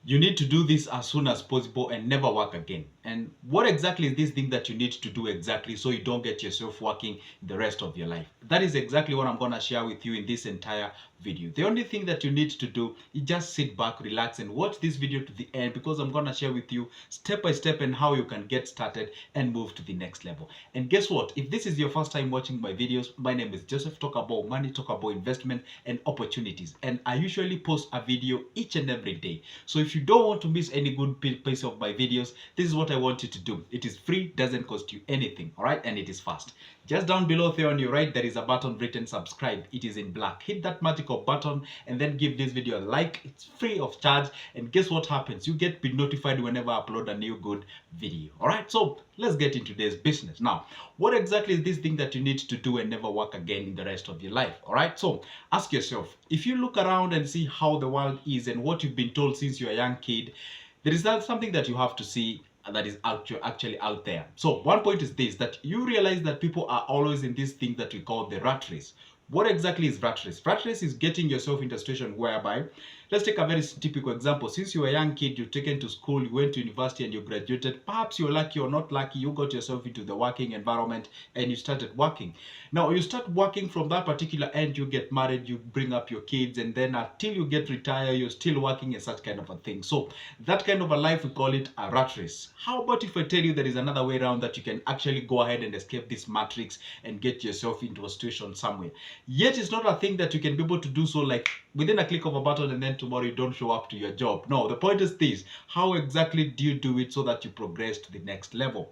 You need to do this as soon as possible and never work again. And what exactly is this thing that you need to do exactly so you don't get yourself working the rest of your life? That is exactly what I'm going to share with you in this entire video. The only thing that you need to do is just sit back, relax, and watch this video to the end, because I'm going to share with you step by step and how you can get started and move to the next level. And guess what? If this is your first time watching my videos, my name is Joseph. Talk about money, talk about investment and opportunities. And I usually post a video each and every day. So if you don't want to miss any good piece of my videos, this is what I want you to do. It is free, doesn't cost you anything, all right? And it is fast. Just down below there on your right, there is a button written subscribe. It is in black. Hit that magical button and then give this video a like. It's free of charge. And guess what happens? You get notified whenever I upload a new good video, all right? So let's get into today's business. Now, what exactly is this thing that you need to do and never work again in the rest of your life, all right? So ask yourself, if you look around and see how the world is and what you've been told since you're a young kid, there is something that you have to see that is actually out there. So one point is this, that you realize that people are always in this thing that we call the rat race. What exactly is rat race? Rat race is getting yourself into a situation whereby, let's take a very typical example. Since you were a young kid, you've taken to school, you went to university and you graduated. Perhaps you're lucky or not lucky, you got yourself into the working environment and you started working. Now you start working from that particular end, you get married, you bring up your kids, and then until you get retired, you're still working and such kind of a thing. So that kind of a life, we call it a rat race. How about if I tell you there is another way around, that you can actually go ahead and escape this matrix and get yourself into a situation somewhere? Yet it's not a thing that you can be able to do so like within a click of a button and then tomorrow you don't show up to your job. No, the point is this: how exactly do you do it so that you progress to the next level?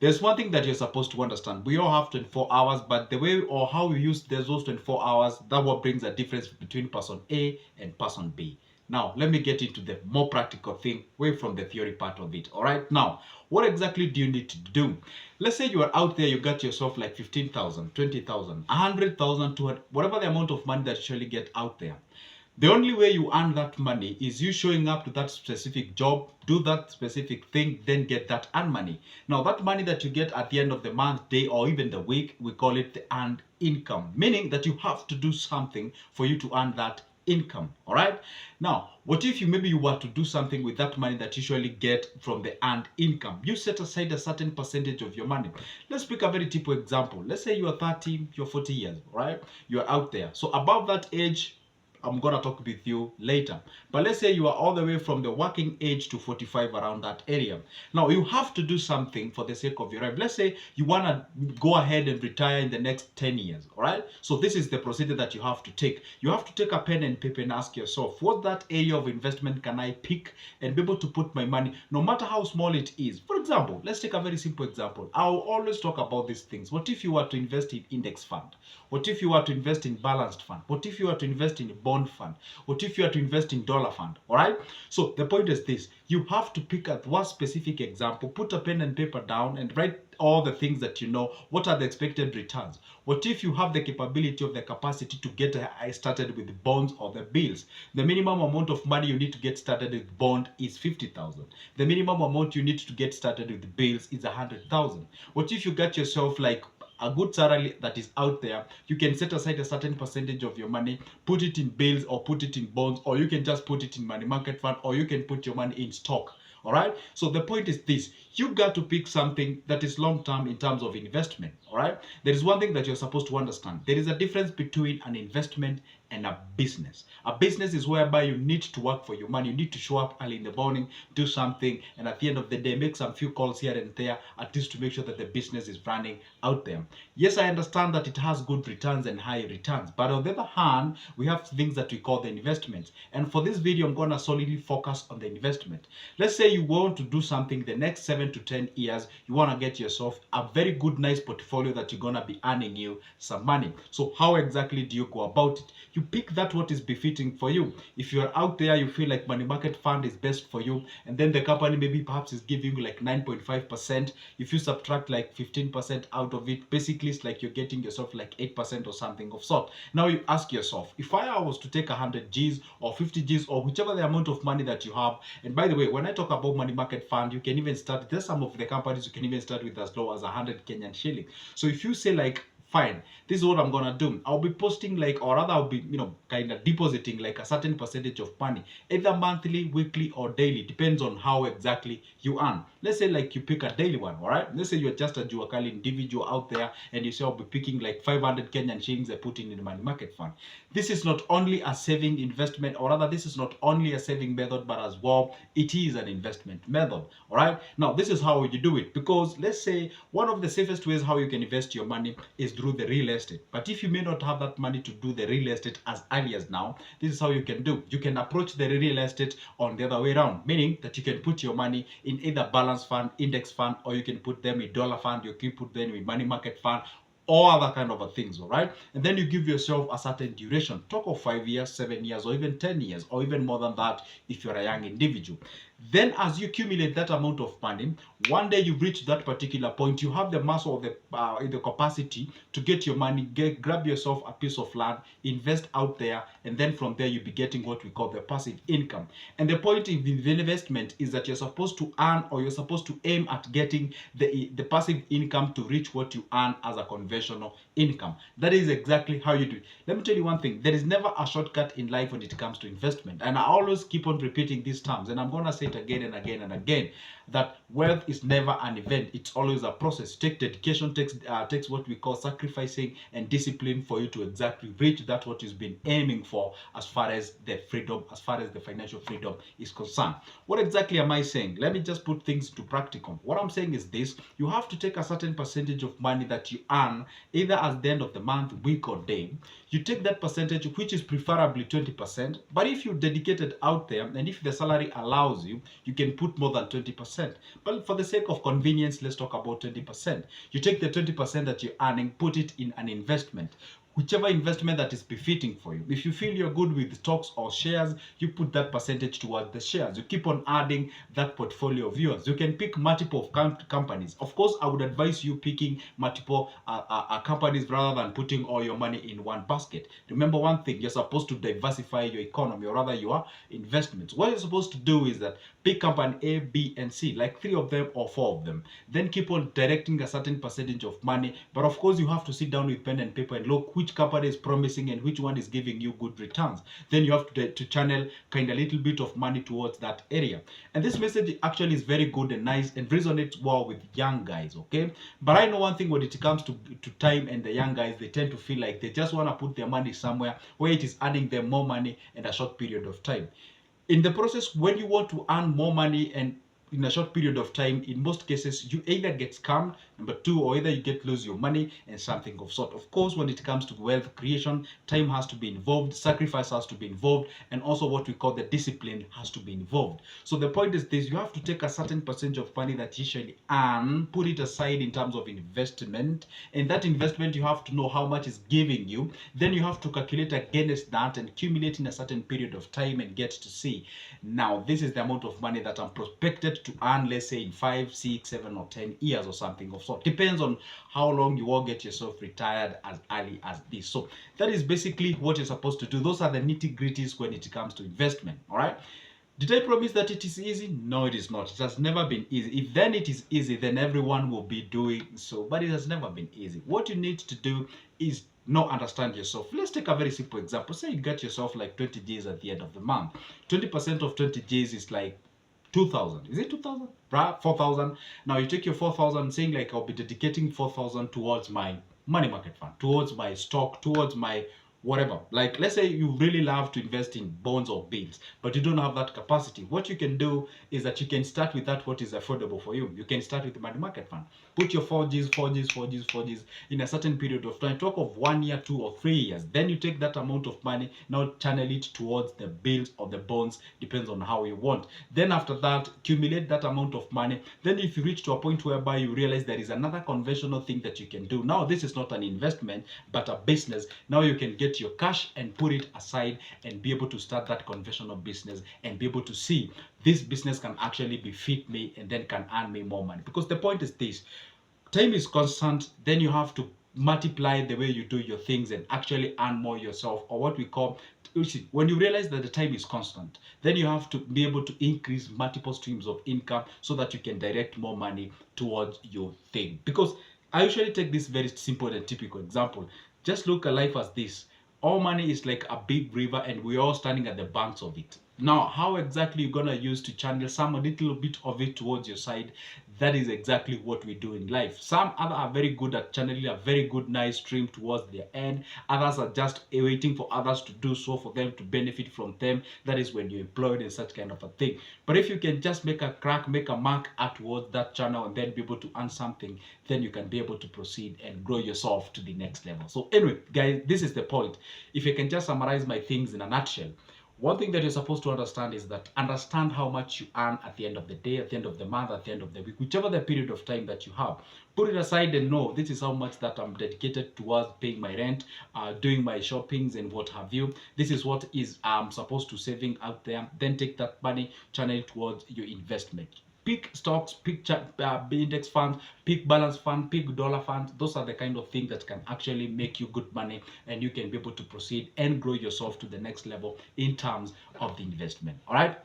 There's one thing that you're supposed to understand. We all have 24 hours, but the way or how we use those 24 hours, that what brings a difference between person A and person B. Now, let me get into the more practical thing, away from the theory part of it. All right. Now, what exactly do you need to do? Let's say you are out there, you got yourself like 15,000, 20,000, 100,000, 200, whatever the amount of money that you usually get out there. The only way you earn that money is you showing up to that specific job, do that specific thing, then get that earned money. Now, that money that you get at the end of the month, day, or even the week, we call it the earned income, meaning that you have to do something for you to earn that income. All right. Now, what if maybe you were to do something with that money that you usually get from the earned income? You set aside a certain percentage of your money. Let's pick a very typical example. Let's say you are 30, you're 40 years, right? You're out there. So above that age, I'm gonna talk with you later. But let's say you are all the way from the working age to 45, around that area. Now you have to do something for the sake of your life. Let's say you wanna go ahead and retire in the next 10 years, all right? So this is the procedure that you have to take. You have to take a pen and paper and ask yourself, what that area of investment can I pick and be able to put my money, no matter how small it is. For example, let's take a very simple example. I'll always talk about these things. What if you were to invest in index fund? What if you were to invest in balanced fund? What if you were to invest in bond fund? What if you are to invest in dollar fund? All right. So the point is this: you have to pick at one specific example, put a pen and paper down, and write all the things that you know. What are the expected returns? What if you have the capability of the capacity to get started with the bonds or the bills? The minimum amount of money you need to get started with bond is 50,000. The minimum amount you need to get started with the bills is 100,000. What if you get yourself like a good salary that is out there? You can set aside a certain percentage of your money, put it in bills or put it in bonds, or you can just put it in money market fund, or you can put your money in stock. All right. So the point is this: you got to pick something that is long term in terms of investment. All right. There is one thing that you're supposed to understand. There is a difference between an investment and a business. A business is whereby you need to work for your money. You need to show up early in the morning, do something, and at the end of the day, make some few calls here and there, at least to make sure that the business is running out there. Yes, I understand that it has good returns and high returns, but on the other hand, we have things that we call the investments. And for this video, I'm going to solely focus on the investment. Let's say you want to do something the next 7 to 10 years. You want to get yourself a very good, nice portfolio that you're going to be earning you some money. So how exactly do you go about it? You pick that what is befitting for you. If you're out there, you feel like money market fund is best for you, and then the company maybe perhaps is giving you like 9.5%. If you subtract like 15% out of it, basically it's like you're getting yourself like 8% or something of sort. Now you ask yourself, if I was to take 100 G's or 50 G's or whichever the amount of money that you have, and by the way, when I talk about money market fund, you can even start, there's some of the companies you can even start with as low as 100 Kenyan shilling. So if you say like fine, this is what I'm gonna do. I'll be posting like, or rather I'll be, kind of depositing like a certain percentage of money, either monthly, weekly, or daily, depends on how exactly you earn. Let's say like you pick a daily one, all right? Let's say you're just a Juakali individual out there and you say I'll be picking like 500 Kenyan shillings I put in the money market fund. This is not only a saving investment, or rather this is not only a saving method, but as well it is an investment method. All right, now this is how you do it, because let's say one of the safest ways how you can invest your money is through the real estate. But if you may not have that money to do the real estate as early as now, this is how you can do. You can approach the real estate on the other way around, meaning that you can put your money in either balance fund, index fund, or you can put them in dollar fund, you can put them in money market fund, all other kind of things. All right, and then you give yourself a certain duration, talk of 5 years, 7 years, or even 10 years, or even more than that if you're a young individual. Then as you accumulate that amount of money, one day you've reached that particular point, you have the muscle, the capacity to get your money, grab yourself a piece of land, invest out there, and then from there you'll be getting what we call the passive income. And the point of the investment is that you're supposed to earn, or you're supposed to aim at getting the passive income to reach what you earn as a conventional income. That is exactly how you do it. Let me tell you one thing, there is never a shortcut in life when it comes to investment. And I always keep on repeating these terms, and I'm going to say it again and again and again, that wealth is never an event, it's always a process. Take dedication, takes what we call sacrificing and discipline for you to exactly reach that what you've been aiming for, as far as the freedom, as far as the financial freedom is concerned. What exactly am I saying? Let me just put things to practical. What I'm saying is this: you have to take a certain percentage of money that you earn, either at the end of the month, week, or day. You take that percentage, which is preferably 20%, but if you dedicate it out there, and if the salary allows you, you can put more than 20%. But for the sake of convenience, let's talk about 20%. You take the 20% that you're earning, put it in an investment, whichever investment that is befitting for you. If you feel you're good with stocks or shares, you put that percentage towards the shares. You keep on adding that portfolio of yours. You can pick multiple companies. Of course, I would advise you picking multiple companies rather than putting all your money in one basket. Remember one thing, you're supposed to diversify your economy, or rather your investments. What you're supposed to do is that pick company A, B, and C, like 3 of them or 4 of them. Then keep on directing a certain percentage of money. But of course, you have to sit down with pen and paper and look which company is promising and which one is giving you good returns. Then you have to channel kind of a little bit of money towards that area. And this message actually is very good and nice and resonates well with young guys, okay? But I know one thing, when it comes to time and the young guys, they tend to feel like they just want to put their money somewhere where it is earning them more money in a short period of time. In the process, when you want to earn more money and in a short period of time, in most cases, you either get scammed, number 2, or either you lose your money and something of sort. Of course, when it comes to wealth creation, time has to be involved, sacrifice has to be involved, and also what we call the discipline has to be involved. So the point is this: you have to take a certain percentage of money that you usually earn, put it aside in terms of investment, and that investment you have to know how much is giving you. Then you have to calculate against that and accumulate in a certain period of time and get to see, now this is the amount of money that I'm prospected to earn, let's say in 5, 6, 7, or 10 years or something of sort. Depends on how long you will get yourself retired as early as this. So that is basically what you're supposed to do. Those are the nitty-gritties when it comes to investment. All right. Did I promise that it is easy? No, it is not. It has never been easy. If then it is easy, then everyone will be doing so. But it has never been easy. What you need to do is understand yourself. Let's take a very simple example. Say you get yourself like 20 Gs at the end of the month. 20% of 20 Gs is like 2,000. Is it 2,000? 4,000. Now you take your 4,000, saying like I'll be dedicating 4,000 towards my money market fund, towards my stock, towards my whatever. Like let's say you really love to invest in bonds or bills, but you don't have that capacity. What you can do is that you can start with that what is affordable for you. You can start with the money market fund. Put your 4Gs, 4Gs, 4Gs, 4Gs in a certain period of time. Talk of 1 year, 2 or 3 years. Then you take that amount of money, now channel it towards the bills or the bonds, depends on how you want. Then after that, accumulate that amount of money. Then if you reach to a point whereby you realize there is another conventional thing that you can do. Now this is not an investment, but a business. Now you can get your cash and put it aside and be able to start that conventional business and be able to see this business can actually befit me and then can earn me more money. Because the point is this: time is constant, then you have to multiply the way you do your things and actually earn more yourself, or what we call, when you realize that the time is constant, then you have to be able to increase multiple streams of income so that you can direct more money towards your thing. Because I usually take this very simple and typical example. Just look at life as this. All money is like a big river and we're all standing at the banks of it. Now, how exactly you're gonna use to channel some a little bit of it towards your side, that is exactly what we do in life. Some other are very good at channeling a very good nice stream towards their end. Others are just waiting for others to do so for them to benefit from them. That is when you're employed in such kind of a thing. But if you can just make a crack, make a mark out towards that channel and then be able to earn something, then you can be able to proceed and grow yourself to the next level. So anyway, guys, this is the point. If I can just summarize my things in a nutshell, one thing that you're supposed to understand is that understand how much you earn at the end of the day, at the end of the month, at the end of the week, whichever the period of time that you have. Put it aside and know this is how much that I'm dedicated towards paying my rent, doing my shoppings and what have you. This is what is supposed to saving out there. Then take that money, channel it towards your investment. Pick stocks, pick index funds, pick balance fund, pick dollar funds. Those are the kind of things that can actually make you good money and you can be able to proceed and grow yourself to the next level in terms of the investment. All right.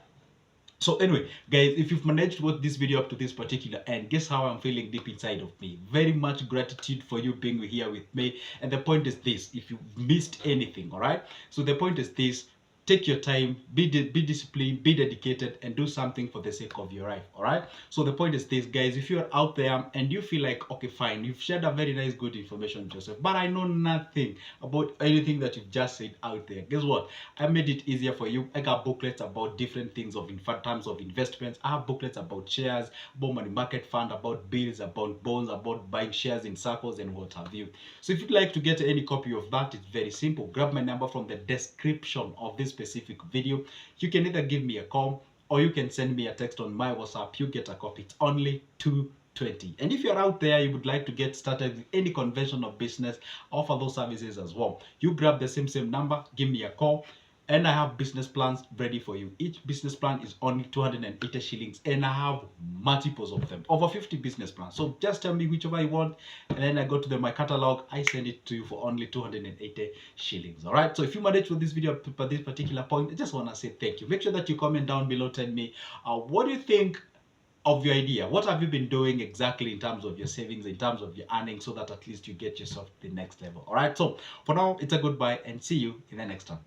So anyway, guys, if you've managed to watch this video up to this particular end, guess how I'm feeling deep inside of me? Very much gratitude for you being here with me. And the point is this, if you missed anything, all right? So the point is this, take your time, be disciplined, be dedicated, and do something for the sake of your life. All right. So the point is this, guys. If you're out there and you feel like, okay, fine, you've shared a very nice, good information with yourself, but I know nothing about anything that you've just said out there. Guess what? I made it easier for you. I got booklets about different things of in terms of investments. I have booklets about shares, about money market fund, about bills, about bonds, about buying shares in circles and what have you. So if you'd like to get any copy of that, it's very simple. Grab my number from the description of this specific video. You can either give me a call or you can send me a text on my WhatsApp. You get a copy. It's only $2.20. And if you're out there, you would like to get started with any conventional business, offer those services as well. You grab the same number, give me a call, and I have business plans ready for you. Each business plan is only 280 shillings, and I have multiples of them, over 50 business plans. So just tell me whichever you want, and then I go to my catalog, I send it to you for only 280 shillings. All right. So if you manage with this video at this particular point, I just want to say thank you. Make sure that you comment down below, tell me what do you think of your idea. What have you been doing exactly in terms of your savings, in terms of your earnings, so that at least you get yourself to the next level. All right. So for now, it's a goodbye and see you in the next one.